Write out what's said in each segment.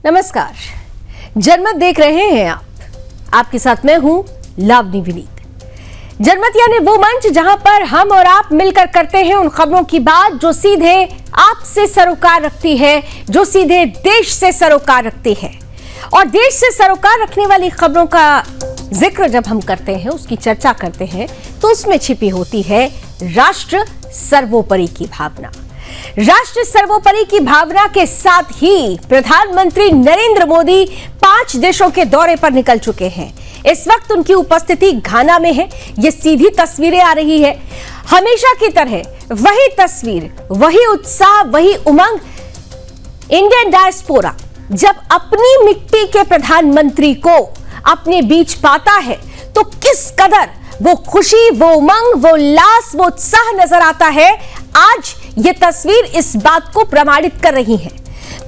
नमस्कार, जनमत देख रहे हैं आप। आपके साथ मैं हूं लावनी विनीत। जनमत यानी वो मंच जहां पर हम और आप मिलकर करते हैं उन खबरों की बात जो सीधे आपसे सरोकार रखती है, जो सीधे देश से सरोकार रखती है। और देश से सरोकार रखने वाली खबरों का जिक्र जब हम करते हैं, उसकी चर्चा करते हैं, तो उसमें छिपी होती है राष्ट्र सर्वोपरि की भावना। राष्ट्र सर्वोपरि की भावना के साथ ही प्रधानमंत्री नरेंद्र मोदी 5 देशों के दौरे पर निकल चुके हैं। इस वक्त उनकी उपस्थिति घाना में है। ये सीधी तस्वीरें आ रही है। हमेशा की तरह वही तस्वीर, वही उत्साह, वही उमंग। इंडियन डायस्पोरा जब अपनी मिट्टी के प्रधानमंत्री को अपने बीच पाता है तो किस कदर वो खुशी, वो उमंग, वो उल्लास, वो उत्साह नजर आता है। आज ये तस्वीर इस बात को प्रमाणित कर रही है।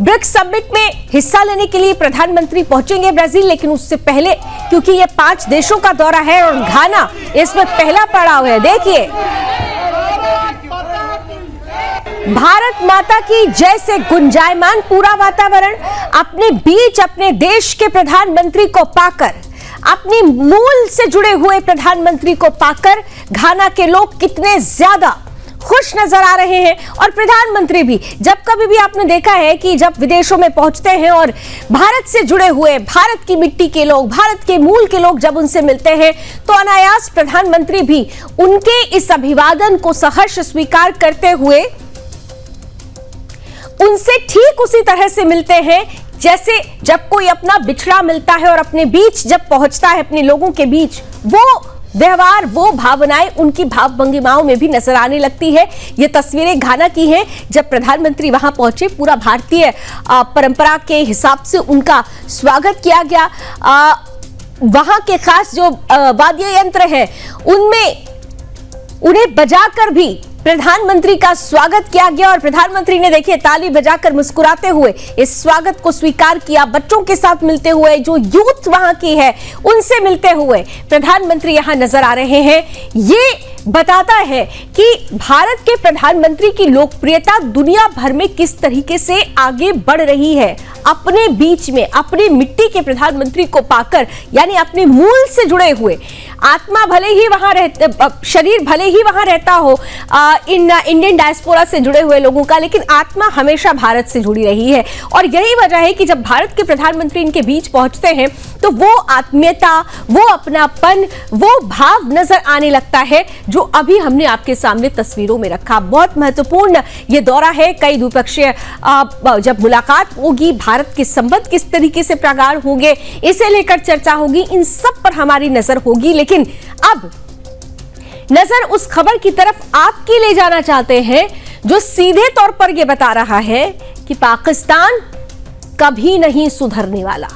ब्रिक्स समिट में हिस्सा लेने के लिए प्रधानमंत्री पहुंचेंगे ब्राजील, लेकिन उससे पहले क्योंकि ये 5 देशों का दौरा है और घाना इसमें पहला पड़ाव है। देखिए, भारत माता की जय से गुंजायमान पूरा वातावरण। अपने बीच अपने देश के प्रधानमंत्री को पाकर, अपनी मूल से जुड़े हुए प्रधानमंत्री को पाकर घाना के लोग कितने ज्यादा खुश नजर आ रहे हैं। और प्रधानमंत्री भी, जब कभी भी आपने देखा है कि जब विदेशों में पहुंचते हैं और भारत से जुड़े हुए, भारत की मिट्टी के लोग, भारत के मूल के लोग जब उनसे मिलते हैं तो अनायास प्रधानमंत्री भी उनके इस अभिवादन को सहर्ष स्वीकार करते हुए उनसे ठीक उसी तरह से मिलते हैं जैसे जब कोई अपना बिछड़ा मिलता है और अपने बीच जब पहुंचता है, अपने लोगों के बीच, वो व्यवहार, वो भावनाएं उनकी भाव भंगिमाओं में भी नजर आने लगती है। ये तस्वीरें घाना की हैं जब प्रधानमंत्री वहां पहुंचे। पूरा भारतीय परंपरा के हिसाब से उनका स्वागत किया गया। वहां के खास जो वाद्य यंत्र हैं उनमें उन्हें बजाकर भी प्रधानमंत्री का स्वागत किया गया और प्रधानमंत्री ने देखिए ताली बजाकर मुस्कुराते हुए इस स्वागत को स्वीकार किया। बच्चों के साथ मिलते हुए, जो यूथ वहां की है उनसे मिलते हुए प्रधानमंत्री यहां नजर आ रहे हैं। ये बताता है कि भारत के प्रधानमंत्री की लोकप्रियता दुनिया भर में किस तरीके से आगे बढ़ रही है। अपने बीच में अपनी मिट्टी के प्रधानमंत्री को पाकर, यानी अपने मूल से जुड़े हुए, आत्मा भले ही वहां रहते, शरीर भले ही वहां रहता हो इंडियन डायस्पोरा से जुड़े हुए लोगों का, लेकिन आत्मा हमेशा भारत से जुड़ी रही है। और यही वजह है कि जब भारत के प्रधानमंत्री इनके बीच पहुंचते हैं तो वो आत्मीयता, वो अपनापन, वो भाव नजर आने लगता है जो अभी हमने आपके सामने तस्वीरों में रखा। बहुत महत्वपूर्ण ये दौरा है। कई द्विपक्षीय जब मुलाकात होगी, भारत के संबंध किस तरीके से प्रगाढ़ होंगे, इसे लेकर चर्चा होगी। इन सब पर हमारी नजर होगी। लेकिन अब नजर उस खबर की तरफ आपकी ले जाना चाहते हैं जो सीधे तौर पर यह बता रहा है कि पाकिस्तान कभी नहीं सुधरने वाला।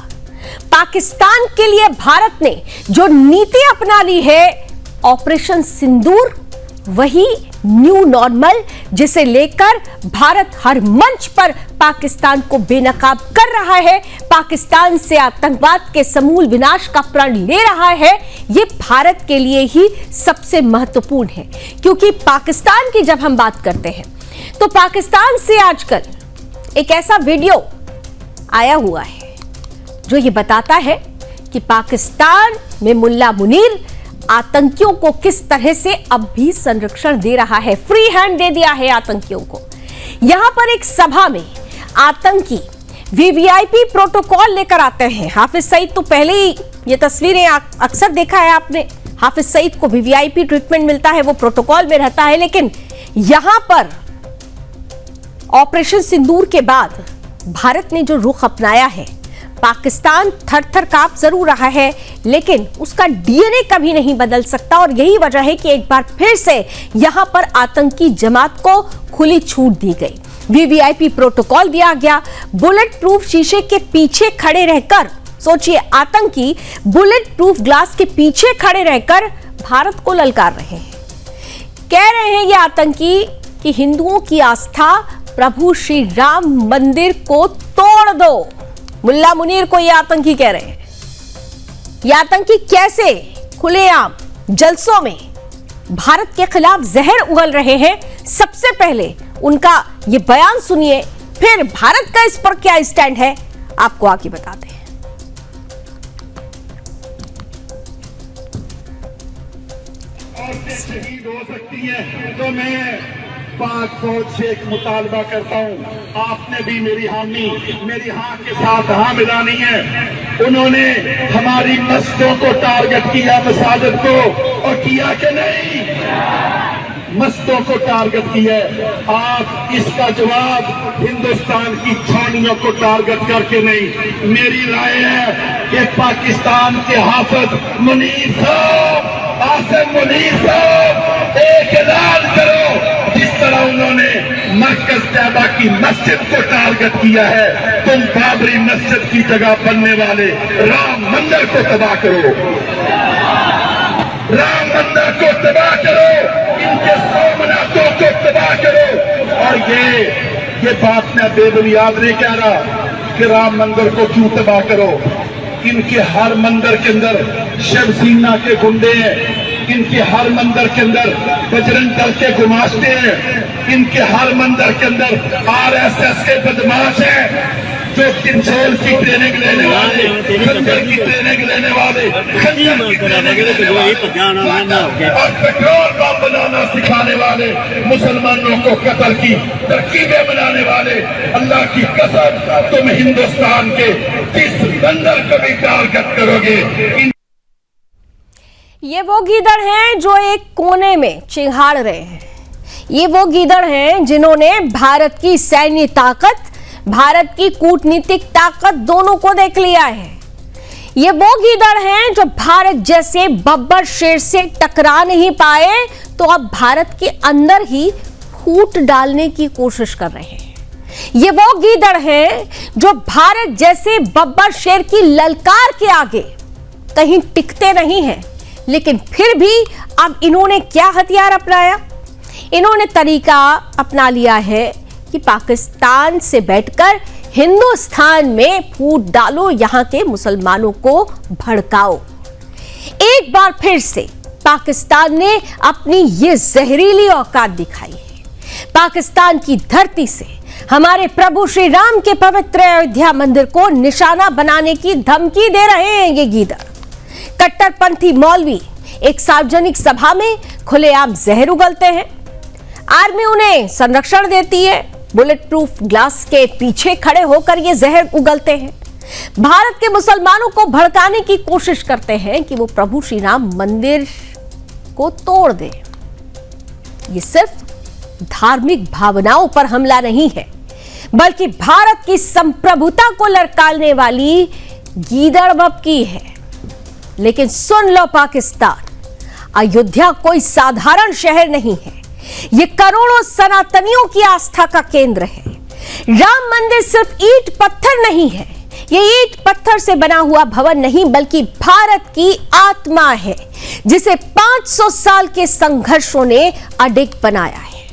पाकिस्तान के लिए भारत ने जो नीति अपना ली है, ऑपरेशन सिंदूर, वही न्यू नॉर्मल, जिसे लेकर भारत हर मंच पर पाकिस्तान को बेनकाब कर रहा है, पाकिस्तान से आतंकवाद के समूल विनाश का प्रण ले रहा है। यह भारत के लिए ही सबसे महत्वपूर्ण है, क्योंकि पाकिस्तान की जब हम बात करते हैं तो पाकिस्तान से आजकल एक ऐसा वीडियो आया हुआ है जो ये बताता है कि पाकिस्तान में मुल्ला मुनीर आतंकियों को किस तरह से अब भी संरक्षण दे रहा है, फ्री हैंड दे दिया है आतंकियों को। यहां पर एक सभा में आतंकी वीवीआईपी प्रोटोकॉल लेकर आते हैं। हाफिज सईद तो पहले ही ये तस्वीरें अक्सर देखा है आपने, हाफिज सईद को वीवीआईपी ट्रीटमेंट मिलता है, वो प्रोटोकॉल में रहता है। लेकिन यहां पर ऑपरेशन सिंदूर के बाद भारत ने जो रुख अपनाया है, पाकिस्तान थर थर कांप जरूर रहा है लेकिन उसका डीएनए कभी नहीं बदल सकता। और यही वजह है कि एक बार फिर से यहां पर आतंकी जमात को खुली छूट दी गई। वीवीआईपी प्रोटोकॉल दिया गया। बुलेट प्रूफ शीशे के पीछे खड़े रहकर, सोचिए, आतंकी बुलेट प्रूफ ग्लास के पीछे खड़े रहकर भारत को ललकार रहे हैं। कह रहे हैं ये आतंकी कि हिंदुओं की आस्था प्रभु श्री राम मंदिर को तोड़ दो। मुल्ला मुनीर को ये आतंकी कह रहे हैं। ये आतंकी कैसे खुलेआम जलसों में भारत के खिलाफ जहर उगल रहे हैं। सबसे पहले उनका ये बयान सुनिए, फिर भारत का इस पर क्या स्टैंड है आपको आगे बताते हैं। शहीद हो सकती है तो मैं पाक फौज से एक मुतालबा करता हूँ, आपने भी मेरी हाँ के साथ हाँ मिलानी है। उन्होंने हमारी मस्जिदों को टारगेट किया, मसाजिद को, और किया कि नहीं? मस्जिदों को टारगेट किया। आप इसका जवाब हिंदुस्तान की छावनियों को टारगेट करके नहीं। मेरी राय है कि पाकिस्तान के हाफिज मुनीर साहब, आसिम मुनीर साहब, एक ऐलान करो जिस तरह उन्होंने मरकज तैयबा की मस्जिद को टारगेट किया है, तुम बाबरी मस्जिद की जगह बनने वाले राम मंदिर को तबाह करो, राम मंदिर को तबाह करो, इनके सोमनाथों को तबाह करो। और ये बात मैं बेबुनियाद नहीं कह रहा कि राम मंदिर को क्यों तबाह करो। इनके हर मंदिर के अंदर शिवसेना के गुंडे हैं, इनके हर मंदिर के अंदर बजरंग दल के गुमाश्ते हैं, इनके हर मंदिर के अंदर आरएसएस के बदमाश हैं, जो किंचोल की ट्रेनिंग लेने वाले, खंजर की ट्रेनिंग लेने वाले, खंजर की ट्रेनिंग लेने वाले और पेट्रोल बम बनाना सिखाने वाले, मुसलमानों को कत्ल की तरकीबें बनाने वाले। अल्लाह की कसम, तुम हिंदुस्तान के जिस मंदिर को भी टारगेट करोगे। ये वो गीदड़ हैं जो एक कोने में चिंघाड़ रहे हैं। ये वो गीदड़ हैं जिन्होंने भारत की सैन्य ताकत, भारत की कूटनीतिक ताकत दोनों को देख लिया है। ये वो गीदड़ हैं जो भारत जैसे बब्बर शेर से टकरा नहीं पाए तो अब भारत के अंदर ही फूट डालने की कोशिश कर रहे हैं। ये वो गीदड़ हैं जो भारत जैसे बब्बर शेर की ललकार के आगे कहीं टिकते नहीं हैं, लेकिन फिर भी अब इन्होंने क्या हथियार अपनाया? इन्होंने तरीका अपना लिया है कि पाकिस्तान से बैठकर हिंदुस्तान में फूट डालो, यहां के मुसलमानों को भड़काओ। एक बार फिर से पाकिस्तान ने अपनी ये जहरीली औकात दिखाई है। पाकिस्तान की धरती से हमारे प्रभु श्री राम के पवित्र अयोध्या मंदिर को निशाना बनाने की धमकी दे रहे हैं ये गीदड़। कट्टरपंथी मौलवी एक सार्वजनिक सभा में खुलेआम जहर उगलते हैं। आर्मी उन्हें संरक्षण देती है, बुलेट प्रूफ ग्लास के पीछे खड़े होकर ये जहर उगलते हैं। भारत के मुसलमानों को भड़काने की कोशिश करते हैं कि वो प्रभु श्री राम मंदिर को तोड़ दे। ये सिर्फ धार्मिक भावनाओं पर हमला नहीं है, बल्कि भारत की संप्रभुता को लड़काने वाली गीदड़ भभकी है। लेकिन सुन लो पाकिस्तान, अयोध्या कोई साधारण शहर नहीं है। ये करोड़ों सनातनियों की आस्था का केंद्र है। राम मंदिर सिर्फ ईंट पत्थर नहीं है, ये ईंट पत्थर से बना हुआ भवन नहीं, बल्कि भारत की आत्मा है, जिसे 500 साल के संघर्षों ने अडिग बनाया है।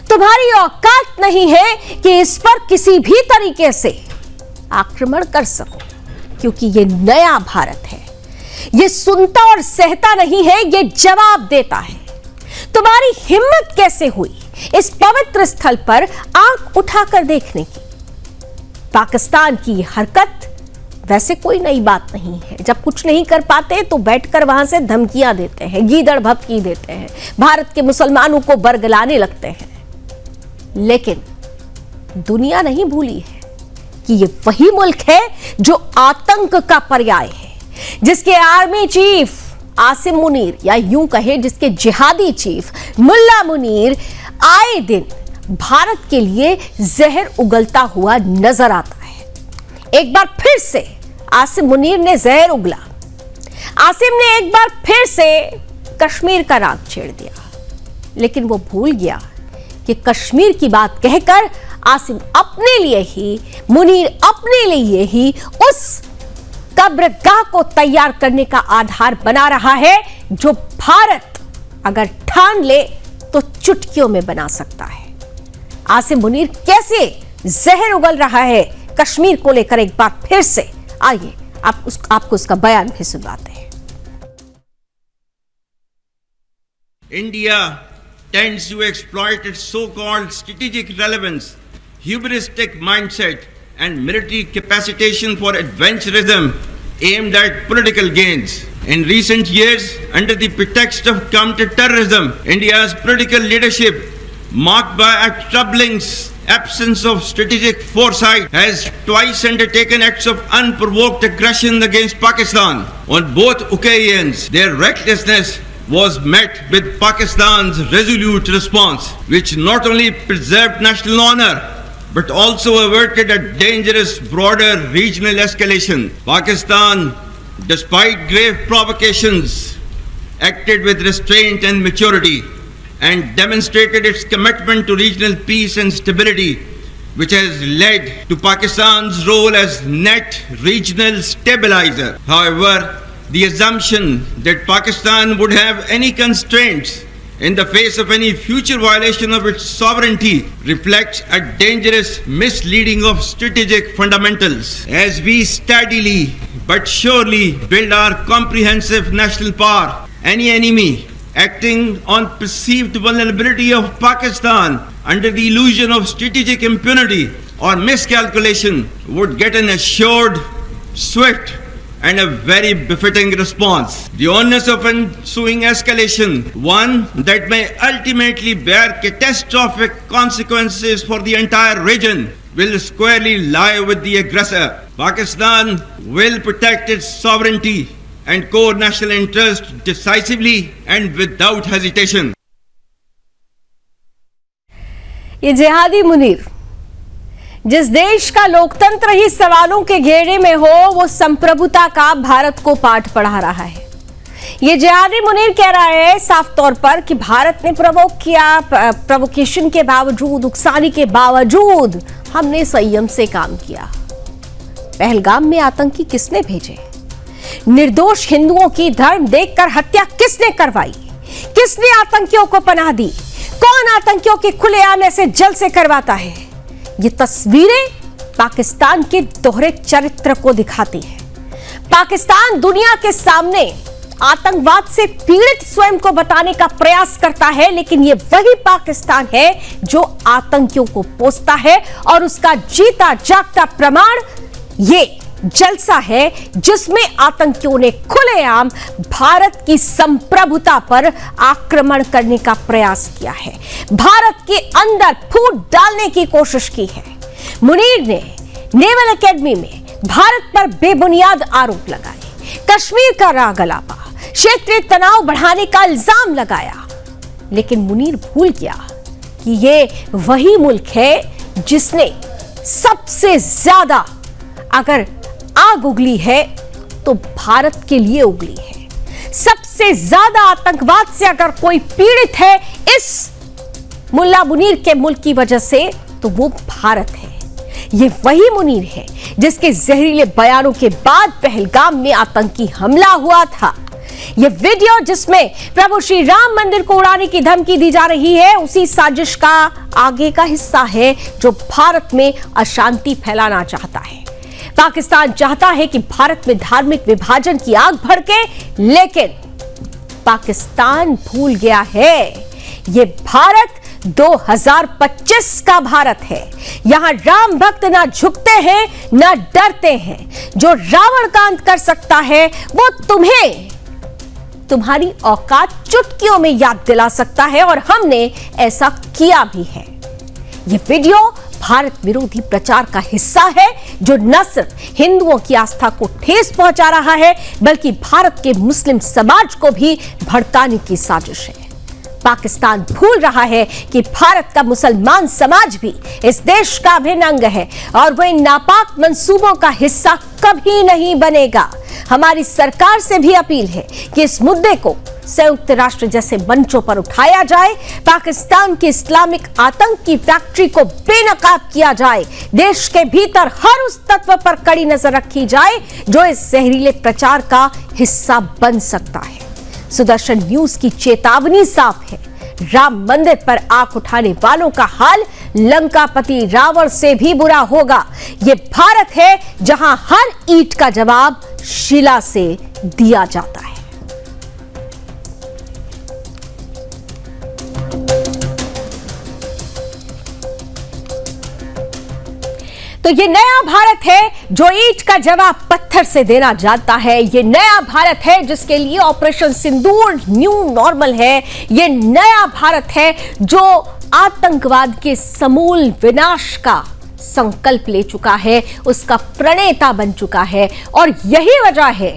तुम्हारी औकात नहीं है कि इस पर किसी भी तरीके से आक्रमण कर सको, क्योंकि ये नया भारत है। ये सुनता और सहता नहीं है, ये जवाब देता है। तुम्हारी हिम्मत कैसे हुई इस पवित्र स्थल पर आंख उठाकर देखने की? पाकिस्तान की हरकत वैसे कोई नई बात नहीं है। जब कुछ नहीं कर पाते तो बैठकर वहां से धमकियां देते हैं, गीदड़ भभकी देते हैं, भारत के मुसलमानों को बरगलाने लगते हैं। लेकिन दुनिया नहीं भूली है कि ये वही मुल्क है जो आतंक का पर्याय है, जिसके आर्मी चीफ आसिम मुनीर, या यूं कहे जिसके जिहादी चीफ मुल्ला मुनीर आए दिन भारत के लिए जहर उगलता हुआ नजर आता है। एक बार फिर से आसिम मुनीर ने जहर उगला। आसिम ने एक बार फिर से कश्मीर का नाम छेड़ दिया, लेकिन वो भूल गया कि कश्मीर की बात कहकर आसिम अपने लिए ही, मुनीर अपने लिए ही उस कब्रगाह को तैयार करने का आधार बना रहा है, जो भारत अगर ठान ले तो चुटकियों में बना सकता है। आसिम मुनीर कैसे जहर उगल रहा है कश्मीर को लेकर, एक बार फिर से आइए आपको उसका बयान भी सुनवाते हैं। India tends to exploit its so-called strategic relevance, hubristic mindset and military capacitation for adventurism aimed at political gains. In recent years, under the pretext of counter-terrorism, India's political leadership, marked by a troubling absence of strategic foresight, has twice undertaken acts of unprovoked aggression against Pakistan. On both occasions, their recklessness was met with Pakistan's resolute response, which not only preserved national honor, but also averted a dangerous broader regional escalation. Pakistan, despite grave provocations, acted with restraint and maturity and demonstrated its commitment to regional peace and stability, which has led to Pakistan's role as net regional stabilizer. However, the assumption that Pakistan would have any constraints in the face of any future violation of its sovereignty reflects a dangerous misleading of strategic fundamentals. As we steadily but surely build our comprehensive national power, any enemy acting on perceived vulnerability of Pakistan under the illusion of strategic impunity or miscalculation would get an assured, swift, and a very befitting response. The onus of ensuing escalation, one that may ultimately bear catastrophic consequences for the entire region, will squarely lie with the aggressor. Pakistan will protect its sovereignty and core national interest decisively and without hesitation. ये जिहादी मुनीर, जिस देश का लोकतंत्र ही सवालों के घेरे में हो, वो संप्रभुता का भारत को पाठ पढ़ा रहा है। ये जिहादी मुनीर कह रहा है साफ तौर पर कि भारत ने प्रोवोक किया, प्रोवोकेशन के बावजूद, उकसाने के बावजूद हमने संयम से काम किया। पहलगाम में आतंकी किसने भेजे? निर्दोष हिंदुओं की धर्म देखकर हत्या किसने करवाई? किसने आतंकियों को पनाह दी? कौन आतंकियों के खुलेआम ऐसे जल से करवाता है? ये तस्वीरें पाकिस्तान के दोहरे चरित्र को दिखाती है। पाकिस्तान दुनिया के सामने आतंकवाद से पीड़ित स्वयं को बताने का प्रयास करता है, लेकिन ये वही पाकिस्तान है जो आतंकियों को पोसता है और उसका जीता जागता प्रमाण ये जलसा है जिसमें आतंकियों ने खुलेआम भारत की संप्रभुता पर आक्रमण करने का प्रयास किया है, भारत के अंदर फूट डालने की कोशिश की है। मुनीर ने नेवल एकेडमी में भारत पर बेबुनियाद आरोप लगाए, कश्मीर का राग अलापा, क्षेत्रीय तनाव बढ़ाने का इल्जाम लगाया, लेकिन मुनीर भूल गया कि ये वही मुल्क है जिसने सबसे ज्यादा अगर आग उगली है तो भारत के लिए उगली है। सबसे ज्यादा आतंकवाद से अगर कोई पीड़ित है इस मुल्ला मुनीर के मुल्क की वजह से, तो वो भारत है। ये वही मुनीर है जिसके जहरीले बयानों के बाद पहलगाम में आतंकी हमला हुआ था। ये वीडियो जिसमें प्रभु श्री राम मंदिर को उड़ाने की धमकी दी जा रही है, उसी साजिश का आगे का हिस्सा है जो भारत में अशांति फैलाना चाहता है। पाकिस्तान चाहता है कि भारत में धार्मिक विभाजन की आग भड़के, लेकिन पाकिस्तान भूल गया है ये भारत 2025 का भारत है। यहां राम भक्त ना झुकते हैं ना डरते हैं। जो रावण का अंत कर सकता है वो तुम्हें तुम्हारी औकात चुटकियों में याद दिला सकता है, और हमने ऐसा किया भी है। यह वीडियो भारत विरोधी प्रचार का हिस्सा है जो न सिर्फ हिंदुओं की आस्था को ठेस पहुंचा रहा है, बल्कि भारत के मुस्लिम समाज को भी भड़काने की साजिश है। पाकिस्तान भूल रहा है कि भारत का मुसलमान समाज भी इस देश का अभिन्न अंग है और वह इन नापाक मंसूबों का हिस्सा कभी नहीं बनेगा। हमारी सरकार से भी अपील है कि इस मुद्दे को संयुक्त राष्ट्र जैसे मंचों पर उठाया जाए, पाकिस्तान की इस्लामिक आतंक की फैक्ट्री को बेनकाब किया जाए, देश के भीतर हर उस तत्व पर कड़ी नजर रखी जाए जो इस जहरीले प्रचार का हिस्सा बन सकता है। सुदर्शन न्यूज की चेतावनी साफ है, राम मंदिर पर आंख उठाने वालों का हाल लंकापति रावण से भी बुरा होगा। यह भारत है जहां हर ईंट का जवाब शिला से दिया जाता है। तो ये नया भारत है जो ईंट का जवाब पत्थर से देना जानता है। ये नया भारत है जिसके लिए ऑपरेशन सिंदूर न्यू नॉर्मल है। ये नया भारत है जो आतंकवाद के समूल विनाश का संकल्प ले चुका है, उसका प्रणेता बन चुका है। और यही वजह है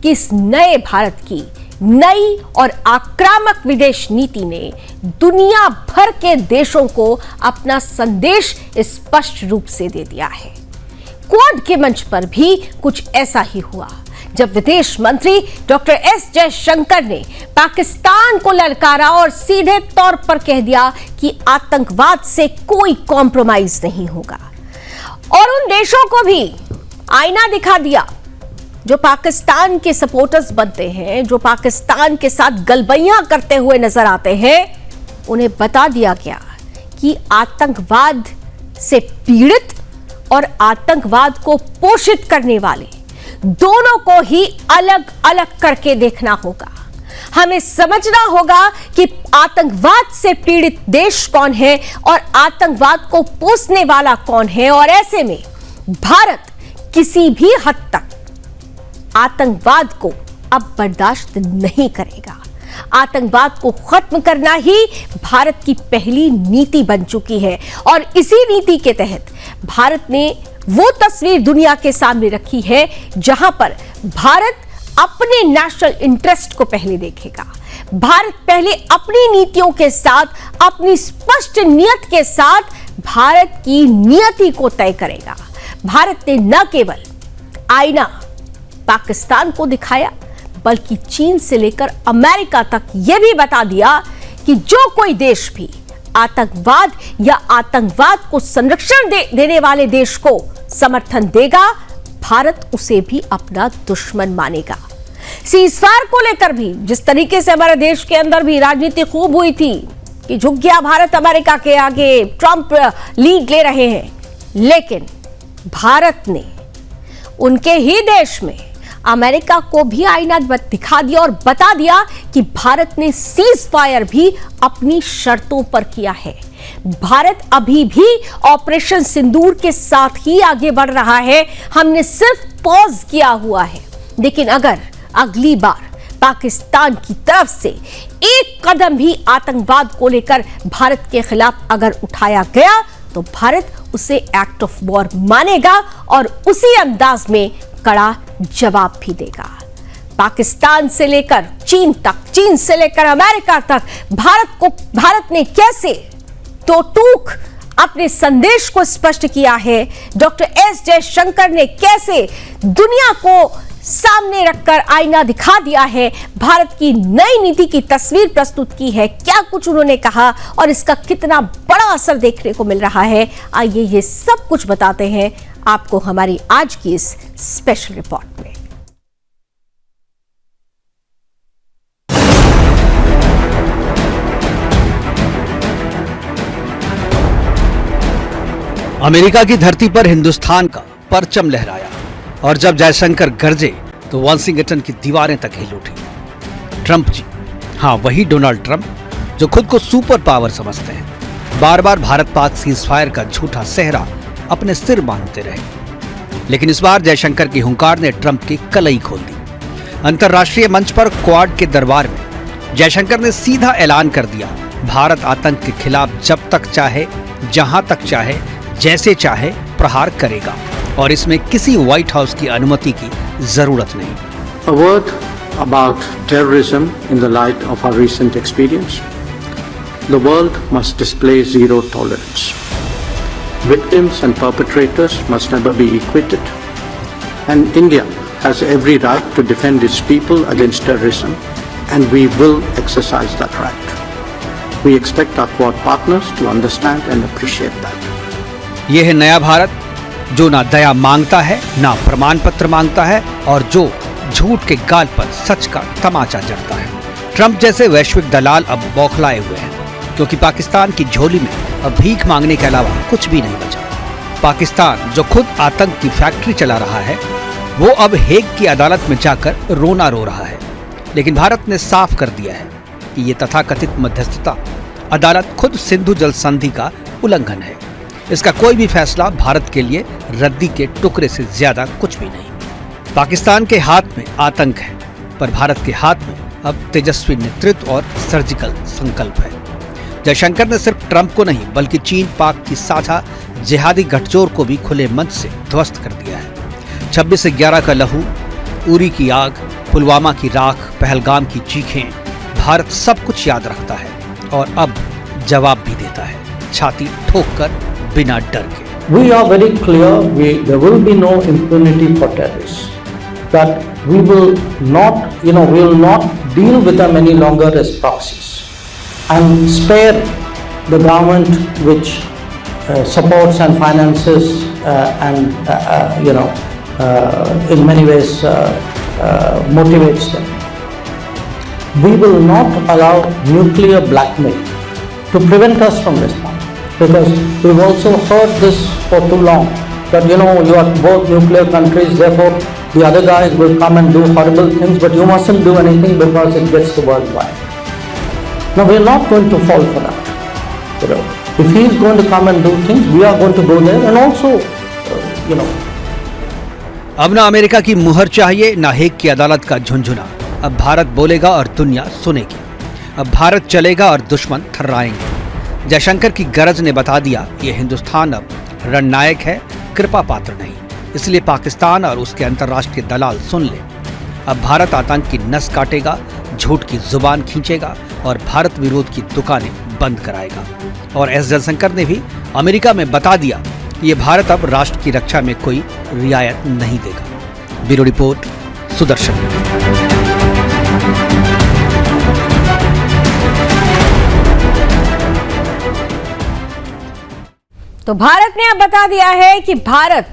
कि इस नए भारत की नई और आक्रामक विदेश नीति ने दुनिया भर के देशों को अपना संदेश स्पष्ट रूप से दे दिया है। क्वाड के मंच पर भी कुछ ऐसा ही हुआ जब विदेश मंत्री डॉक्टर एस जयशंकर ने पाकिस्तान को ललकारा और सीधे तौर पर कह दिया कि आतंकवाद से कोई कॉम्प्रोमाइज नहीं होगा, और उन देशों को भी आईना दिखा दिया जो पाकिस्तान के सपोर्टर्स बनते हैं, जो पाकिस्तान के साथ गलबैयां करते हुए नजर आते हैं। उन्हें बता दिया गया कि आतंकवाद से पीड़ित और आतंकवाद को पोषित करने वाले दोनों को ही अलग अलग करके देखना होगा। हमें समझना होगा कि आतंकवाद से पीड़ित देश कौन है और आतंकवाद को पोषने वाला कौन है, और ऐसे में भारत किसी भी हद तक आतंकवाद को अब बर्दाश्त नहीं करेगा। आतंकवाद को खत्म करना ही भारत की पहली नीति बन चुकी है, और इसी नीति के तहत भारत ने वो तस्वीर दुनिया के सामने रखी है जहां पर भारत अपने नेशनल इंटरेस्ट को पहले देखेगा। भारत पहले अपनी नीतियों के साथ, अपनी स्पष्ट नियत के साथ भारत की नियति को तय करेगा। भारत ने न केवल आईना पाकिस्तान को दिखाया, बल्कि चीन से लेकर अमेरिका तक यह भी बता दिया कि जो कोई देश भी आतंकवाद या आतंकवाद को संरक्षण देने वाले देश को समर्थन देगा, भारत उसे भी अपना दुश्मन मानेगा। सीजफायर को लेकर भी जिस तरीके से हमारे देश के अंदर भी राजनीति खूब हुई थी कि झुक गया भारत अमेरिका के आगे, ट्रंप लीड ले रहे हैं, लेकिन भारत ने उनके ही देश में अमेरिका को भी आईना दिखा दिया और बता दिया कि भारत ने सीज फायर भी अपनी शर्तों पर किया है। भारत अभी भी ऑपरेशन सिंदूर के साथ ही आगे बढ़ रहा है, हमने सिर्फ पॉज किया हुआ है। लेकिन अगर अगली बार पाकिस्तान की तरफ से एक कदम भी आतंकवाद को लेकर भारत के खिलाफ अगर उठाया गया तो भारत उसे एक्ट ऑफ वॉर मानेगा और उसी अंदाज में कड़ा जवाब भी देगा। पाकिस्तान से लेकर चीन तक, चीन से लेकर अमेरिका तक भारत ने कैसे तो टूक अपने संदेश को स्पष्ट किया है। डॉक्टर एस जयशंकर ने कैसे दुनिया को सामने रखकर आईना दिखा दिया है, भारत की नई नीति की तस्वीर प्रस्तुत की है, क्या कुछ उन्होंने कहा और इसका कितना बड़ा असर देखने को मिल रहा है। आइए ये सब कुछ बताते हैं आपको हमारी आज की इस स्पेशल रिपोर्ट में। अमेरिका की धरती पर हिंदुस्तान का परचम लहराया और जब जयशंकर गरजे तो वाशिंगटन की दीवारें तक हिल उठी। ट्रंप जी, हाँ वही डोनाल्ड ट्रंप जो खुद को सुपर पावर समझते हैं, बार बार भारत पाक सीजफायर का झूठा सेहरा अपने सिर बांधते रहे। लेकिन इस बार जयशंकर की हुंकार ने ट्रंप की कलई खोल दी। अंतर्राष्ट्रीय मंच पर क्वाड के दरबार में जयशंकर ने सीधा ऐलान कर दिया, भारत आतंक के खिलाफ जब तक चाहे, जहां तक चाहे, जैसे चाहे प्रहार करेगा और इसमें किसी व्हाइट हाउस की अनुमति की जरूरत नहीं। A word about terrorism in the light of our recent experience. The world must display zero tolerance. Victims and perpetrators must never be equated. And India has every right to defend its people against terrorism, and we will exercise that right. We expect our Quad partners to understand and appreciate that. यह है नया भारत जो ना दया मांगता है, ना प्रमाण पत्र मांगता है और जो झूठ के गाल पर सच का तमाचा जड़ता है। ट्रंप जैसे वैश्विक दलाल अब बौखलाए हुए हैं क्योंकि पाकिस्तान की झोली में अब भीख मांगने के अलावा कुछ भी नहीं बचा। पाकिस्तान जो खुद आतंक की फैक्ट्री चला रहा है, वो अब हेग की अदालत में जाकर रोना रो रहा है। लेकिन भारत ने साफ कर दिया है कि ये तथाकथित मध्यस्थता अदालत खुद सिंधु जल संधि का उल्लंघन है। इसका कोई भी फैसला भारत के लिए रद्दी के टुकड़े से ज्यादा कुछ भी नहीं। पाकिस्तान के हाथ में आतंक है, पर भारत के हाथ में अब तेजस्वी नेतृत्व और सर्जिकल संकल्प है। जयशंकर ने सिर्फ ट्रंप को नहीं बल्कि चीन पाक की साझा जिहादी गठजोड़ को भी खुले मंच से ध्वस्त कर दिया है। 26 से 11 का लहू, उरी की आग, पुलवामा की राख, पहलगाम की चीखें, भारत सब कुछ याद रखता है और अब जवाब भी देता है, छाती ठोक कर, बिना डर के। We are very clear, there will be no impunity for terrorists. That we will not, we will not deal with them any longer as proxies and spare the government which supports and finances and in many ways motivates them. We will not allow nuclear blackmail to prevent us from responding, because we've also heard this for too long, that you are both nuclear countries, therefore the other guys will come and do horrible things, but you mustn't do anything because it gets the world wide. Now we are not going to fall for that. If he is going to come and do things, we are going to go there and also, अब ना America की मुहर चाहिए, ना Hague की अदालत का झुंझुना। अब भारत बोलेगा और दुनिया सुनेगी। अब भारत चलेगा और दुश्मन थर्राएंगे। जयशंकर की गरज ने बता दिया, ये हिंदुस्तान अब रणनायक है, कृपा पात्र नहीं। इसलिए पाकिस्तान और उसके अंतर्राष्ट्रीय दलाल सुन ले। अब भारत आतंक की नस काटेगा, झूठ की जुबान खींचेगा और भारत विरोध की दुकानें बंद कराएगा। और एस जयशंकर ने भी अमेरिका में बता दिया, ये भारत अब राष्ट्र की रक्षा में कोई रियायत नहीं देगा। Bureau report, Sudarshan news. तो भारत ने अब बता दिया है कि भारत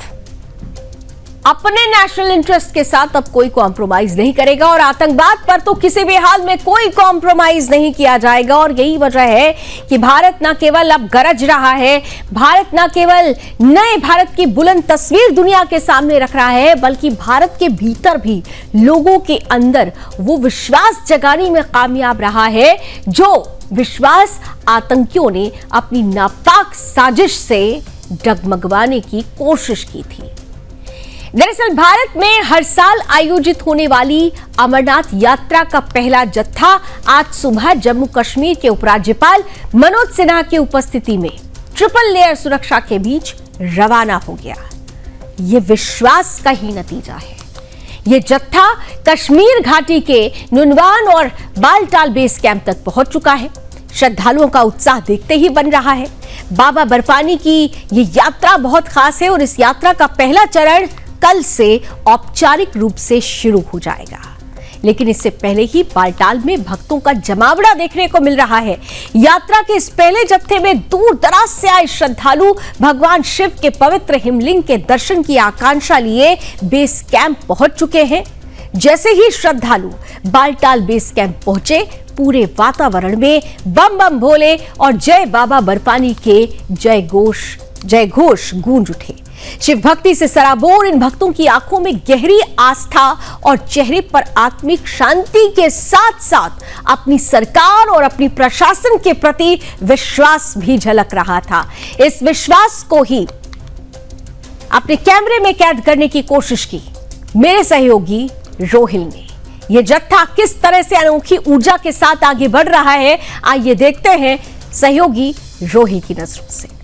अपने नेशनल इंटरेस्ट के साथ अब कोई कॉम्प्रोमाइज नहीं करेगा और आतंकवाद पर तो किसी भी हाल में कोई कॉम्प्रोमाइज नहीं किया जाएगा। और यही वजह है कि भारत न केवल अब गरज रहा है, भारत न केवल नए भारत की बुलंद तस्वीर दुनिया के सामने रख रहा है, बल्कि भारत के भीतर भी लोगों के अंदर वो विश्वास जगाने में कामयाब रहा है जो विश्वास आतंकियों ने अपनी नापाक साजिश से डगमगवाने की कोशिश की थी। दरअसल भारत में हर साल आयोजित होने वाली अमरनाथ यात्रा का पहला जत्था आज सुबह जम्मू कश्मीर के उपराज्यपाल मनोज सिन्हा की उपस्थिति में ट्रिपल लेयर सुरक्षा के बीच रवाना हो गया। ये विश्वास का ही नतीजा है। ये जत्था कश्मीर घाटी के नुनवान और बालटाल बेस कैंप तक पहुंच चुका है। श्रद्धालुओं का उत्साह देखते ही बन रहा है। बाबा बर्फानी की ये यात्रा बहुत खास है और इस यात्रा का पहला चरण कल से औपचारिक रूप से शुरू हो जाएगा। लेकिन इससे पहले ही बालटाल में भक्तों का जमावड़ा देखने को मिल रहा है। यात्रा के इस पहले जत्थे में दूर दराज से आए श्रद्धालु भगवान शिव के पवित्र हिमलिंग के दर्शन की आकांक्षा लिए बेस कैंप पहुंच चुके हैं। जैसे ही श्रद्धालु बालटाल बेस कैंप पहुंचे, पूरे वातावरण में बम बम भोले और जय बाबा बर्फानी के जय घोष गूंज उठे। शिव भक्ति से सराबोर इन भक्तों की आंखों में गहरी आस्था और चेहरे पर आत्मिक शांति के साथ साथ अपनी सरकार और अपनी प्रशासन के प्रति विश्वास भी झलक रहा था। इस विश्वास को ही अपने कैमरे में कैद करने की कोशिश की मेरे सहयोगी रोहिल ने। यह जत्था किस तरह से अनोखी ऊर्जा के साथ आगे बढ़ रहा है, आइए देखते हैं सहयोगी रोहिल की नजरों से।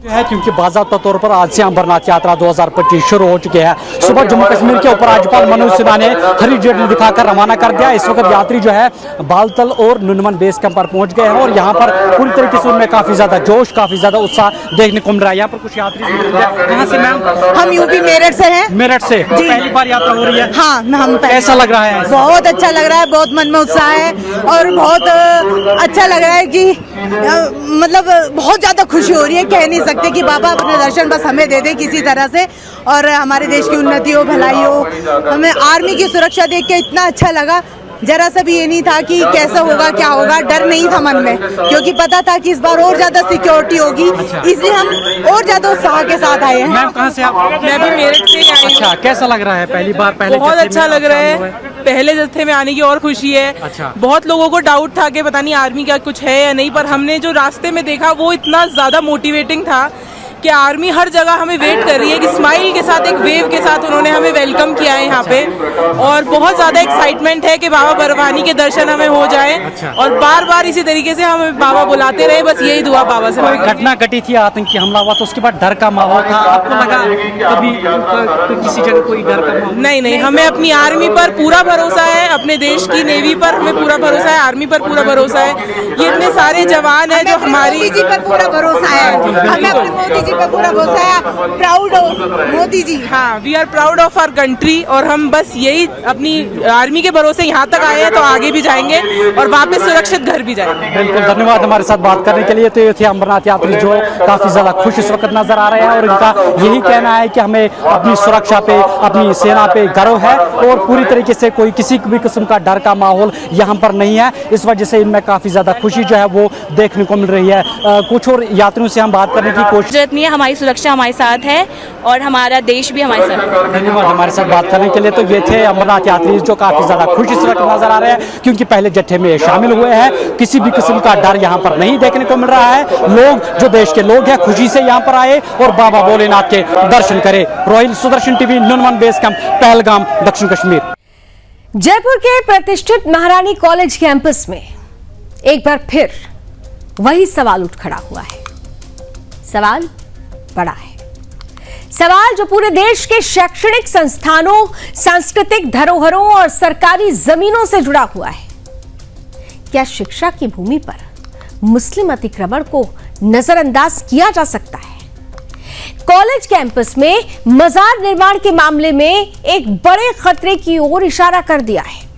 है क्योंकि बाज़ाब्ता तौर पर आज से अमरनाथ यात्रा 2025 शुरू हो चुकी है। सुबह जम्मू कश्मीर के उपराज्यपाल मनोज सिन्हा ने हरी झंडी दिखाकर रवाना कर दिया। इस वक्त यात्री जो है बालतल और नुनवन बेस कैंप पर पहुंच गए हैं और यहाँ पर पूरी तरीके से उनमें काफी ज्यादा जोश, काफी ज्यादा उत्साह देखने को मिल रहा है। यहाँ पर कुछ यात्री कहाँ से मैम? हम यूपी मेरठ से हैं। मेरठ से पहली बार यात्रा हो रही है? हाँ, हम कैसा लग रहा है? बहुत अच्छा लग रहा है, बहुत मन में उत्साह है और बहुत अच्छा लग रहा है कि मतलब बहुत ज्यादा खुशी हो रही है। कह नहीं सकते कि बाबा अपने दर्शन बस हमें दे दे किसी तरह से और हमारे देश की उन्नति हो, भलाई हो। हमें आर्मी की सुरक्षा देख के इतना अच्छा लगा, जरा सा भी ये नहीं था कि कैसा होगा क्या होगा, डर नहीं था मन में क्योंकि पता था कि इस बार और ज्यादा सिक्योरिटी होगी, इसलिए हम और ज्यादा उत्साह के साथ आए हैं। मैम कहाँ से आप? मैं भी मेरठ से आई हूँ। अच्छा, कैसा लग रहा है? पहली बार? बहुत अच्छा लग रहा है। पहले जत्थे में आने की और खुशी है। अच्छा। बहुत लोगों को डाउट था कि पता नहीं आर्मी का कुछ है या नहीं, पर हमने जो रास्ते में देखा वो इतना ज़्यादा मोटिवेटिंग था कि आर्मी हर जगह हमें वेट कर रही है, कि स्माइल के साथ, एक वेव के साथ उन्होंने हमें वेलकम किया है यहाँ पे। और बहुत ज़्यादा एक्साइटमेंट है कि बाबा बर्फानी के दर्शन हमें हो जाए। और बार बार इसी तरीके से हमें बाबा बुलाते रहे, बस यही दुआ बाबा से मांगे। घटना घटी थी, आतंकी हमला हुआ, तो उसके बाद डर का माहौल था, आपको लगा कभी किसी जगह कोई डर का माहौल? नहीं, हमें अपनी आर्मी पर पूरा भरोसा है, अपने देश की नेवी पर हमें पूरा भरोसा है, आर्मी पर पूरा भरोसा है। ये इतने सारे जवान हैं जो हमारी मोदी जी पर पूरा भरोसा है, हमें अपने मोदी जी पर पूरा भरोसा है। Proud of Modi ji. हाँ, we are proud of our country. और हम बस यही अपनी आर्मी के भरोसे यहाँ तक आए हैं, तो आगे भी जाएंगे और वापस सुरक्षित घर भी जाएंगे। बिल्कुल, धन्यवाद हमारे साथ बात करने के लिए। तो ये थे अमरनाथ यात्री जो काफी ज्यादा खुश इस वक्त नजर आ रहे हैं और इनका यही कहना है कि हमें अपनी सुरक्षा पे, अपनी सेना पे गर्व है और पूरी तरीके से कोई किसी भी किस्म का डर का माहौल यहाँ पर नहीं है। इस वजह से इनमें काफी ज्यादा खुशी जो है वो देखने को मिल रही है। कुछ और यात्रियों से हम बात करने की कोशिश। जरूरत नहीं है, हमारी सुरक्षा हमारे साथ है और हमारा देश भी हमारे साथ है। धन्यवाद हमारे साथ बात करने के लिए। तो ये थे अमरनाथ यात्री जो काफी ज्यादा खुश इस वक्त नजर आ रहे हैं, क्योंकि पहले जत्थे में शामिल हुए हैं। किसी भी किस्म का डर यहाँ पर नहीं देखने को मिल रहा है। लोग जो देश के लोग हैं खुशी से यहाँ पर आए और बाबा भोलेनाथ के दर्शन करे। Rohail, Sudarshan TV, Nunwan base camp, Pahalgam, दक्षिण कश्मीर। जयपुर के प्रतिष्ठित महारानी कॉलेज कैंपस में एक बार फिर वही सवाल उठ खड़ा हुआ है। सवाल बड़ा है, सवाल जो पूरे देश के शैक्षणिक संस्थानों, सांस्कृतिक धरोहरों और सरकारी जमीनों से जुड़ा हुआ है। क्या शिक्षा की भूमि पर मुस्लिम अतिक्रमण को नजरअंदाज किया जा सकता है? कॉलेज कैंपस में मजार निर्माण के मामले में एक बड़े खतरे की ओर इशारा कर दिया है।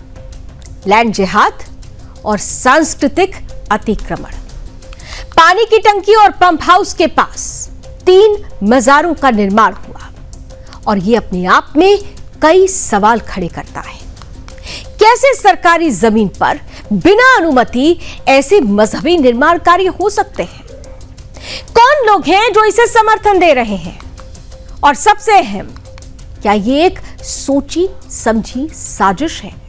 लैंड जिहाद और सांस्कृतिक अतिक्रमण। पानी की टंकी और पंप हाउस के पास 3 मजारों का निर्माण हुआ और यह अपने आप में कई सवाल खड़े करता है। कैसे सरकारी जमीन पर बिना अनुमति ऐसे मजहबी निर्माण कार्य हो सकते हैं? कौन लोग हैं जो इसे समर्थन दे रहे हैं? और सबसे अहम, क्या ये एक सोची समझी साजिश है?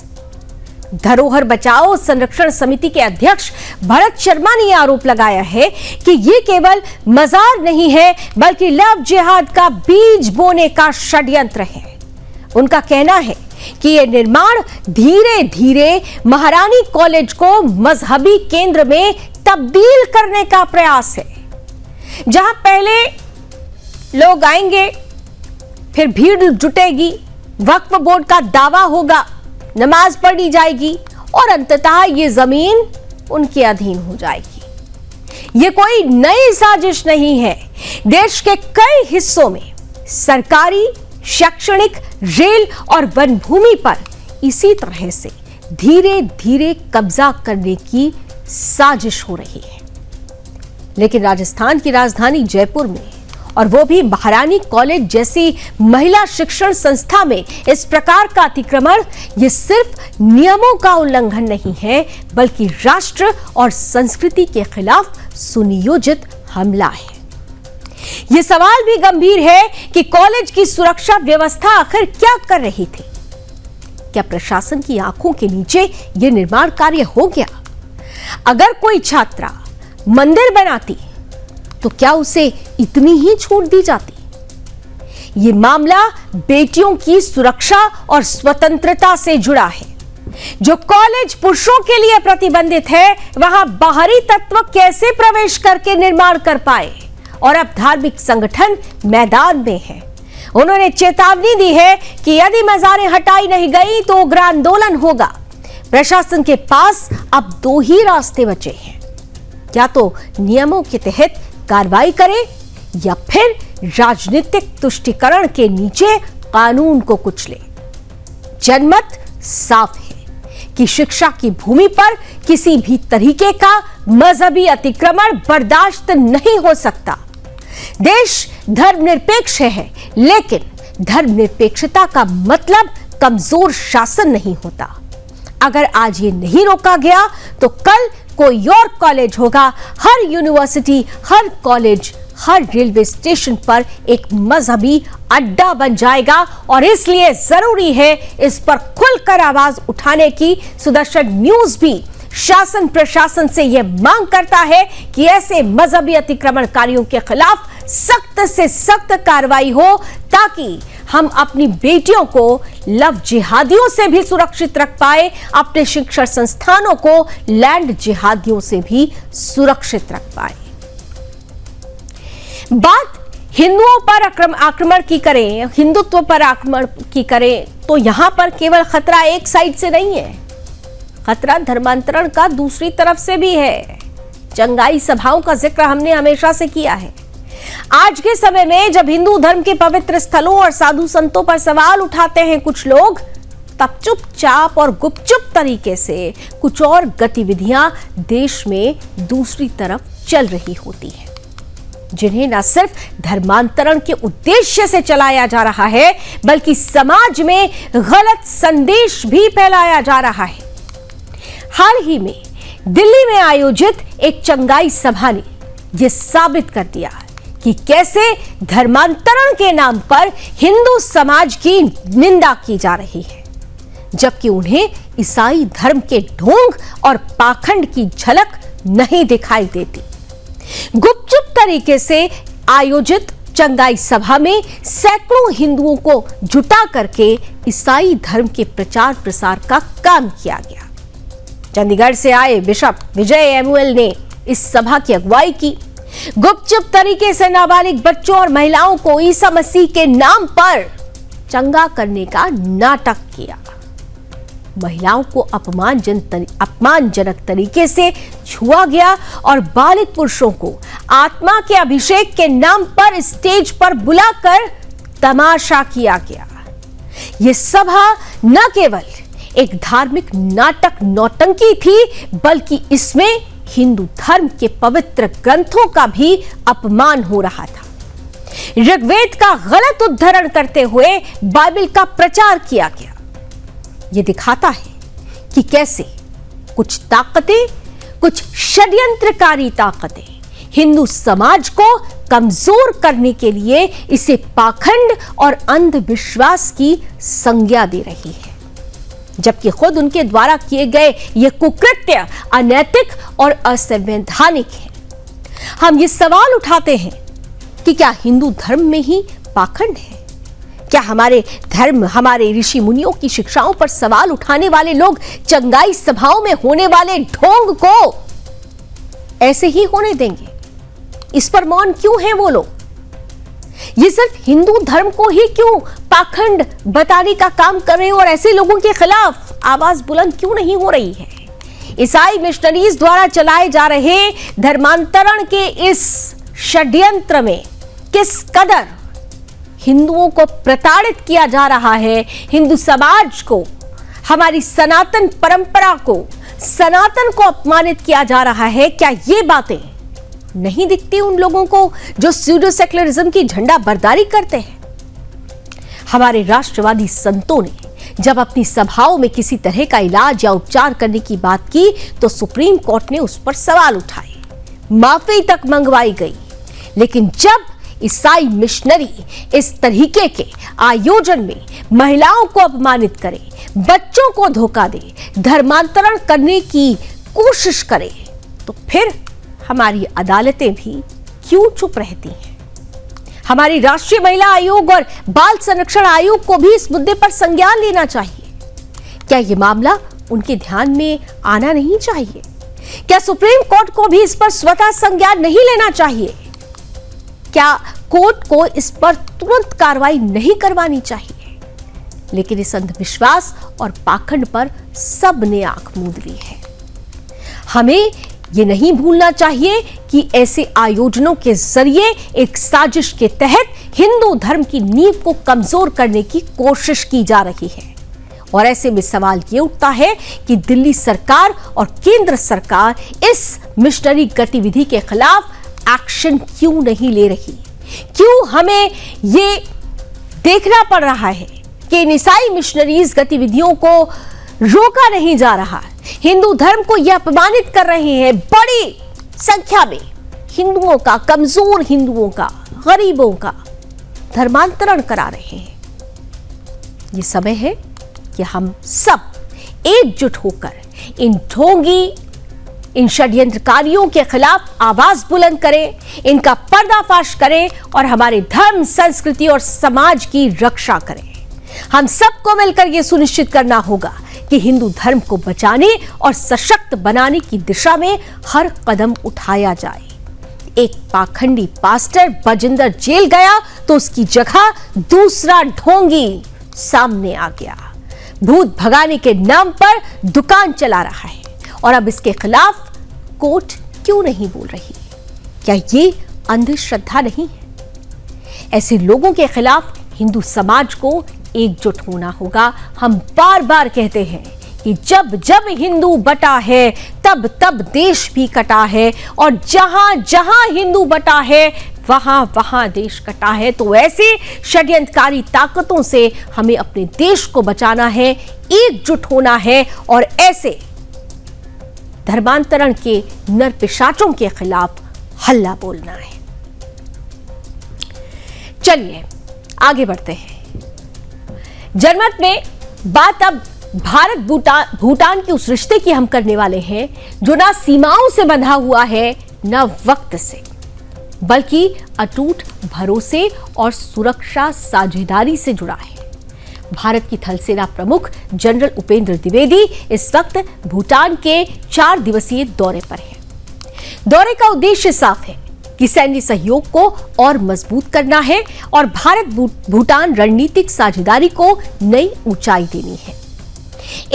धरोहर बचाओ संरक्षण समिति के अध्यक्ष भरत शर्मा ने यह आरोप लगाया है कि ये केवल मजार नहीं है, बल्कि लव जिहाद का बीज बोने का षड्यंत्र है। उनका कहना है कि यह निर्माण धीरे धीरे महारानी कॉलेज को मजहबी केंद्र में तब्दील करने का प्रयास है। जहां पहले लोग आएंगे, फिर भीड़ जुटेगी, वक्फ बोर्ड का दावा होगा, नमाज पढ़ी जाएगी और अंततः ये जमीन उनके अधीन हो जाएगी। ये कोई नई साजिश नहीं है। देश के कई हिस्सों में सरकारी, शैक्षणिक, रेल और वन भूमि पर इसी तरह से धीरे धीरे कब्जा करने की साजिश हो रही है। लेकिन राजस्थान की राजधानी जयपुर में, और वो भी महारानी कॉलेज जैसी महिला शिक्षण संस्था में, इस प्रकार का अतिक्रमण ये सिर्फ नियमों का उल्लंघन नहीं है, बल्कि राष्ट्र और संस्कृति के खिलाफ सुनियोजित हमला है। ये सवाल भी गंभीर है कि कॉलेज की सुरक्षा व्यवस्था आखिर क्या कर रही थी? क्या प्रशासन की आंखों के नीचे यह निर्माण कार्य हो गया? अगर कोई छात्रा मंदिर बनाती तो क्या उसे इतनी ही छूट दी जाती? ये मामला बेटियों की सुरक्षा और स्वतंत्रता से जुड़ा है। जो कॉलेज पुरुषों के लिए प्रतिबंधित है, वहां बाहरी तत्व कैसे प्रवेश करके निर्माण कर पाए? और अब धार्मिक संगठन मैदान में है। उन्होंने चेतावनी दी है कि यदि मजारें हटाई नहीं गई तो उग्र आंदोलन होगा। प्रशासन के पास अब 2 ही रास्ते बचे हैं, या तो नियमों के तहत कार्रवाई करे या फिर राजनीतिक तुष्टीकरण के नीचे कानून को कुचले। जनमत साफ है कि शिक्षा की भूमि पर किसी भी तरीके का मजहबी अतिक्रमण बर्दाश्त नहीं हो सकता। देश धर्मनिरपेक्ष है, लेकिन धर्मनिरपेक्षता का मतलब कमजोर शासन नहीं होता। अगर आज ये नहीं रोका गया तो कल कोई और कॉलेज होगा, हर यूनिवर्सिटी, हर कॉलेज, हर रेलवे स्टेशन पर एक मजहबी अड्डा बन जाएगा और इसलिए जरूरी है इस पर खुलकर आवाज उठाने की। सुदर्शन न्यूज भी शासन प्रशासन से यह मांग करता है कि ऐसे मजहबी अतिक्रमणकारियों के खिलाफ सख्त से सख्त कार्रवाई हो, ताकि हम अपनी बेटियों को लव जिहादियों से भी सुरक्षित रख पाए, अपने शिक्षण संस्थानों को लैंड जिहादियों से भी सुरक्षित रख पाए। बात हिंदुओं पर आक्रमण की करें, हिंदुत्व पर आक्रमण की करें, तो यहां पर केवल खतरा एक साइड से नहीं है, खतरा धर्मांतरण का दूसरी तरफ से भी है। चंगाई सभाओं का जिक्र हमने हमेशा से किया है। आज के समय में जब हिंदू धर्म के पवित्र स्थलों और साधु संतों पर सवाल उठाते हैं कुछ लोग, तब चुपचाप और गुपचुप तरीके से कुछ और गतिविधियां देश में दूसरी तरफ चल रही होती हैं, जिन्हें न सिर्फ धर्मांतरण के उद्देश्य से चलाया जा रहा है, बल्कि समाज में गलत संदेश भी फैलाया जा रहा है। हाल ही में दिल्ली में आयोजित एक चंगाई सभा ने यह साबित कर दिया कि कैसे धर्मांतरण के नाम पर हिंदू समाज की निंदा की जा रही है, जबकि उन्हें ईसाई धर्म के ढोंग और पाखंड की झलक नहीं दिखाई देती। गुपचुप तरीके से आयोजित चंगाई सभा में सैकड़ों हिंदुओं को जुटा करके ईसाई धर्म के प्रचार प्रसार का काम किया गया। चंडीगढ़ से आए बिशप विजय एमुअल ने इस सभा की अगुवाई की। गुपचुप तरीके से नाबालिग बच्चों और महिलाओं को ईसा मसीह के नाम पर चंगा करने का नाटक किया। महिलाओं को अपमानजनक तरीके से छुआ गया और बालिग पुरुषों को आत्मा के अभिषेक के नाम पर स्टेज पर बुलाकर तमाशा किया गया। यह सभा न केवल एक धार्मिक नाटक नौटंकी थी, बल्कि इसमें हिंदू धर्म के पवित्र ग्रंथों का भी अपमान हो रहा था। ऋग्वेद का गलत उद्धरण करते हुए बाइबल का प्रचार किया गया। यह दिखाता है कि कैसे कुछ ताकतें, कुछ षड्यंत्रकारी ताकतें हिंदू समाज को कमजोर करने के लिए इसे पाखंड और अंधविश्वास की संज्ञा दे रही है, जबकि खुद उनके द्वारा किए गए ये कुकृत्य अनैतिक और असंवैधानिक है। हम ये सवाल उठाते हैं कि क्या हिंदू धर्म में ही पाखंड है? क्या हमारे धर्म, हमारे ऋषि मुनियों की शिक्षाओं पर सवाल उठाने वाले लोग चंगाई सभाओं में होने वाले ढोंग को ऐसे ही होने देंगे? इस पर मौन क्यों है वो लोग? ये सिर्फ हिंदू धर्म को ही क्यों पाखंड बताने का काम कर रहे हैं और ऐसे लोगों के खिलाफ आवाज बुलंद क्यों नहीं हो रही है? ईसाई मिशनरीज द्वारा चलाए जा रहे धर्मांतरण के इस षड्यंत्र में किस कदर हिंदुओं को प्रताड़ित किया जा रहा है, हिंदू समाज को, हमारी सनातन परंपरा को, सनातन को अपमानित किया जा रहा है, क्या ये बातें नहीं दिखती उन लोगों को जो स्यूडो सेक्युलरिज्म की झंडा बरदारी करते हैं? हमारे राष्ट्रवादी संतों ने जब अपनी सभाओं में किसी तरह का इलाज या उपचार करने की बात की तो सुप्रीम कोर्ट ने उस पर सवाल उठाए, माफी तक मंगवाई गई। लेकिन जब ईसाई मिशनरी इस तरीके के आयोजन में महिलाओं को अपमानित करे, बच्चों को धोखा दे, धर्मांतरण करने की कोशिश करे, तो फिर हमारी अदालतें भी क्यों चुप रहती हैं? हमारी राष्ट्रीय महिला आयोग और बाल संरक्षण आयोग को भी इस मुद्दे पर संज्ञान लेना चाहिए। क्या यह मामला उनके ध्यान में आना नहीं चाहिए? क्या सुप्रीम कोर्ट को भी इस पर स्वतः संज्ञान नहीं लेना चाहिए? क्या कोर्ट को इस पर तुरंत कार्रवाई नहीं करवानी चाहिए? लेकिन इस अंधविश्वास और पाखंड पर सबने आंख मूंद ली है। हमें ये नहीं भूलना चाहिए कि ऐसे आयोजनों के जरिए एक साजिश के तहत हिंदू धर्म की नींव को कमजोर करने की कोशिश की जा रही है। और ऐसे में सवाल ये उठता है कि दिल्ली सरकार और केंद्र सरकार इस मिशनरी गतिविधि के खिलाफ एक्शन क्यों नहीं ले रही? क्यों हमें ये देखना पड़ रहा है कि इन ईसाई मिशनरीज गतिविधियों को रोका नहीं जा रहा? हिंदू धर्म को यह अपमानित कर रहे हैं। बड़ी संख्या में हिंदुओं का, कमजोर हिंदुओं का, गरीबों का धर्मांतरण करा रहे हैं। ये समय है कि हम सब एकजुट होकर इन ढोंगी, इन षड्यंत्रकारियों के खिलाफ आवाज बुलंद करें, इनका पर्दाफाश करें और हमारे धर्म, संस्कृति और समाज की रक्षा करें। हम सबको मिलकर यह सुनिश्चित करना होगा कि हिंदू धर्म को बचाने और सशक्त बनाने की दिशा में हर कदम उठाया जाए। एक पाखंडी पास्टर बजिंदर जेल गया तो उसकी जगह दूसरा ढोंगी सामने आ गया। भूत भगाने के नाम पर दुकान चला रहा है और अब इसके खिलाफ कोर्ट क्यों नहीं बोल रही? क्या ये अंधश्रद्धा नहीं है? ऐसे लोगों के खिलाफ हिंदू समाज को एकजुट होना होगा। हम बार बार कहते हैं कि जब जब हिंदू बटा है तब तब देश भी कटा है, और जहां जहां हिंदू बटा है वहां वहां देश कटा है। तो ऐसे षड्यंत्रकारी ताकतों से हमें अपने देश को बचाना है, एकजुट होना है और ऐसे धर्मांतरण के नरपिशाचों के खिलाफ हल्ला बोलना है। चलिए आगे बढ़ते हैं। जनमत में बात अब भारत भूटान के उस रिश्ते की हम करने वाले हैं जो ना सीमाओं से बंधा हुआ है ना वक्त से, बल्कि अटूट भरोसे और सुरक्षा साझेदारी से जुड़ा है। भारत की थल सेना प्रमुख जनरल उपेंद्र द्विवेदी इस वक्त भूटान के 4 दिवसीय दौरे पर हैं। दौरे का उद्देश्य साफ है कि सैन्य सहयोग को और मजबूत करना है और भारत भूटान रणनीतिक साझेदारी को नई ऊंचाई देनी है।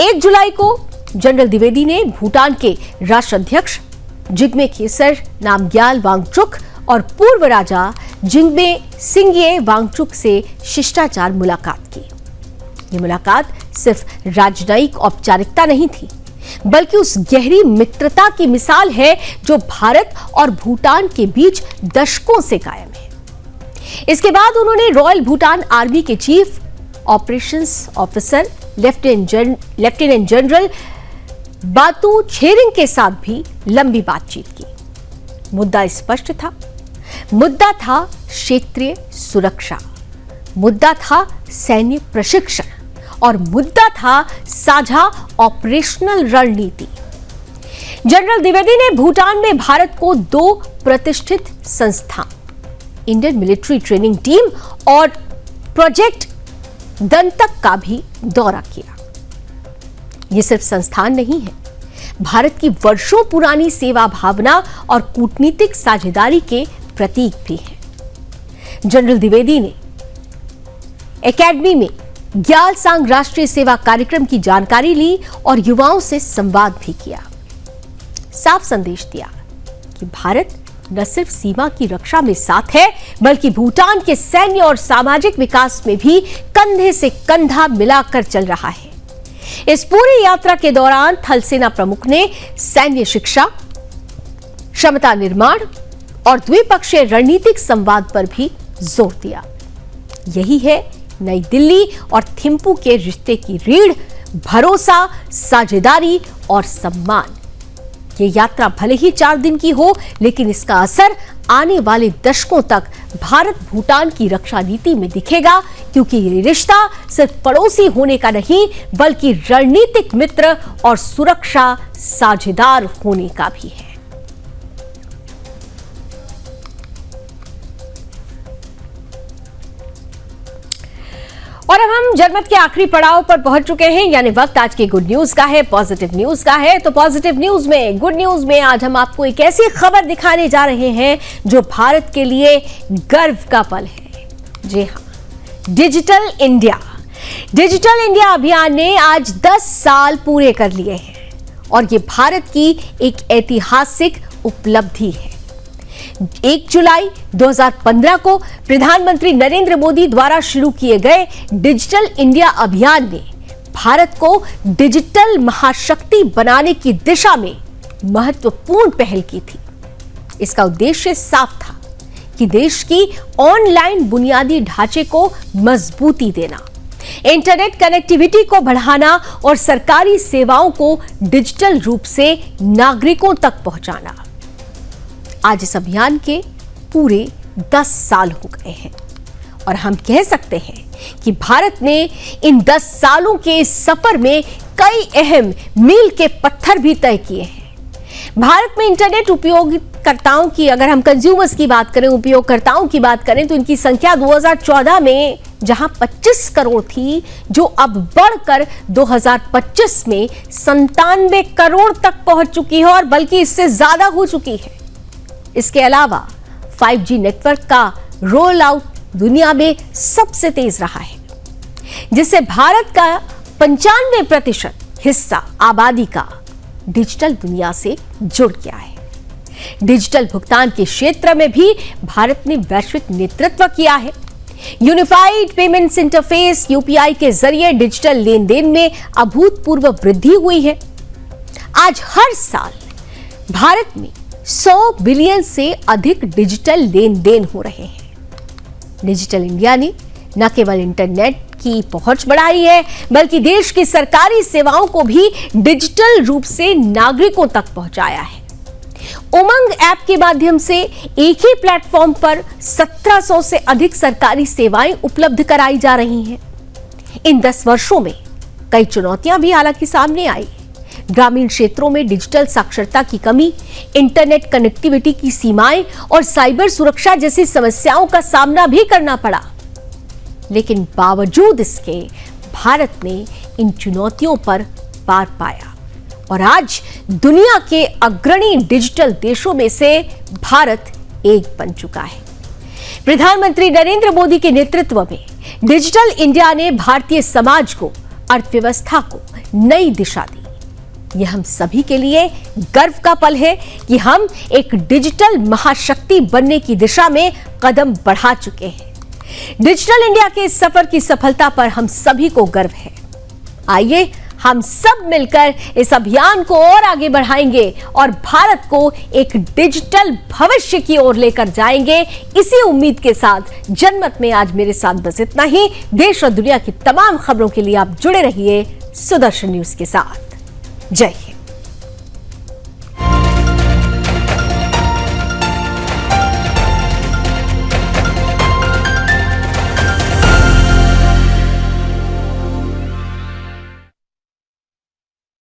1 जुलाई को जनरल द्विवेदी ने भूटान के राष्ट्राध्यक्ष जिग्मे खेसर नामग्याल वांगचुक और पूर्व राजा जिग्मे सिंघे वांगचुक से शिष्टाचार मुलाकात की। ये मुलाकात सिर्फ राजनयिक औपचारिकता नहीं थी, बल्कि उस गहरी मित्रता की मिसाल है जो भारत और भूटान के बीच दशकों से कायम है। इसके बाद उन्होंने रॉयल भूटान आर्मी के chief operations officer lieutenant general Batoo Tshering के साथ भी लंबी बातचीत की। मुद्दा स्पष्ट था, मुद्दा था क्षेत्रीय सुरक्षा, मुद्दा था सैन्य प्रशिक्षण और मुद्दा था साझा ऑपरेशनल रणनीति। जनरल द्विवेदी ने भूटान में भारत को 2 प्रतिष्ठित संस्थान, इंडियन मिलिट्री ट्रेनिंग टीम और प्रोजेक्ट दंतक का भी दौरा किया। यह सिर्फ संस्थान नहीं है, भारत की वर्षों पुरानी सेवा भावना और कूटनीतिक साझेदारी के प्रतीक भी है। जनरल द्विवेदी ने एकेडमी में ग्यालसांग राष्ट्रीय सेवा कार्यक्रम की जानकारी ली और युवाओं से संवाद भी किया। साफ संदेश दिया कि भारत न सिर्फ सीमा की रक्षा में साथ है, बल्कि भूटान के सैन्य और सामाजिक विकास में भी कंधे से कंधा मिलाकर चल रहा है। इस पूरी यात्रा के दौरान थल सेना प्रमुख ने सैन्य शिक्षा, क्षमता निर्माण और द्विपक्षीय रणनीतिक संवाद पर भी जोर दिया। यही है नई दिल्ली और थिम्पू के रिश्ते की रीढ़, भरोसा, साझेदारी और सम्मान। ये यात्रा भले ही 4 दिन की हो, लेकिन इसका असर आने वाले दशकों तक भारत भूटान की रक्षा नीति में दिखेगा, क्योंकि ये रिश्ता सिर्फ पड़ोसी होने का नहीं, बल्कि रणनीतिक मित्र और सुरक्षा साझेदार होने का भी है। और अब हम जनमत के आखिरी पड़ाव पर पहुंच चुके हैं, यानी वक्त आज के गुड न्यूज का है, पॉजिटिव न्यूज का है। तो पॉजिटिव न्यूज में, गुड न्यूज में आज हम आपको एक ऐसी खबर दिखाने जा रहे हैं जो भारत के लिए गर्व का पल है। जी हाँ, डिजिटल इंडिया अभियान ने आज 10 साल पूरे कर लिए हैं और ये भारत की एक ऐतिहासिक उपलब्धि है। 1 जुलाई 2015 को प्रधानमंत्री नरेंद्र मोदी द्वारा शुरू किए गए डिजिटल इंडिया अभियान ने भारत को डिजिटल महाशक्ति बनाने की दिशा में महत्वपूर्ण पहल की थी। इसका उद्देश्य साफ था कि देश की ऑनलाइन बुनियादी ढांचे को मजबूती देना, इंटरनेट कनेक्टिविटी को बढ़ाना और सरकारी सेवाओं को डिजिटल रूप से नागरिकों तक पहुंचाना। आज इस अभियान के पूरे 10 साल हो गए हैं और हम कह सकते हैं कि भारत ने इन 10 सालों के इस सफर में कई अहम मील के पत्थर भी तय किए हैं। भारत में इंटरनेट उपयोगकर्ताओं की, अगर हम कंज्यूमर्स की बात करें, उपयोगकर्ताओं की बात करें, तो इनकी संख्या 2014 में जहां 25 करोड़ थी, जो अब बढ़कर 2025 में 97 करोड़ तक पहुंच चुकी है और बल्कि इससे ज्यादा हो चुकी है। इसके अलावा 5G नेटवर्क का रोल आउट दुनिया में सबसे तेज रहा है, जिससे भारत का 95% हिस्सा आबादी का डिजिटल दुनिया से जुड़ गया है। डिजिटल भुगतान के क्षेत्र में भी भारत ने वैश्विक नेतृत्व किया है। यूनिफाइड पेमेंट्स इंटरफेस यूपीआई के जरिए डिजिटल लेन देन में अभूतपूर्व वृद्धि हुई है। आज हर साल भारत में 100 बिलियन से अधिक डिजिटल लेन देन हो रहे हैं। डिजिटल इंडिया ने न केवल इंटरनेट की पहुंच बढ़ाई है, बल्कि देश की सरकारी सेवाओं को भी डिजिटल रूप से नागरिकों तक पहुंचाया है। उमंग ऐप के माध्यम से एक ही प्लेटफॉर्म पर 1700 से अधिक सरकारी सेवाएं उपलब्ध कराई जा रही हैं। इन 10 वर्षों में कई चुनौतियां भी हालांकि सामने आई। ग्रामीण क्षेत्रों में डिजिटल साक्षरता की कमी, इंटरनेट कनेक्टिविटी की सीमाएं और साइबर सुरक्षा जैसी समस्याओं का सामना भी करना पड़ा। लेकिन बावजूद इसके भारत ने इन चुनौतियों पर पार पाया और आज दुनिया के अग्रणी डिजिटल देशों में से भारत एक बन चुका है। प्रधानमंत्री नरेंद्र मोदी के नेतृत्व में डिजिटल इंडिया ने भारतीय समाज को, अर्थव्यवस्था को नई दिशा दी। यह हम सभी के लिए गर्व का पल है कि हम एक डिजिटल महाशक्ति बनने की दिशा में कदम बढ़ा चुके हैं। डिजिटल इंडिया के इस सफर की सफलता पर हम सभी को गर्व है। आइए हम सब मिलकर इस अभियान को और आगे बढ़ाएंगे और भारत को एक डिजिटल भविष्य की ओर लेकर जाएंगे। इसी उम्मीद के साथ जनमत में आज मेरे साथ बस इतना ही। देश और दुनिया की तमाम खबरों के लिए आप जुड़े रहिए सुदर्शन न्यूज के साथ। जय हिंद।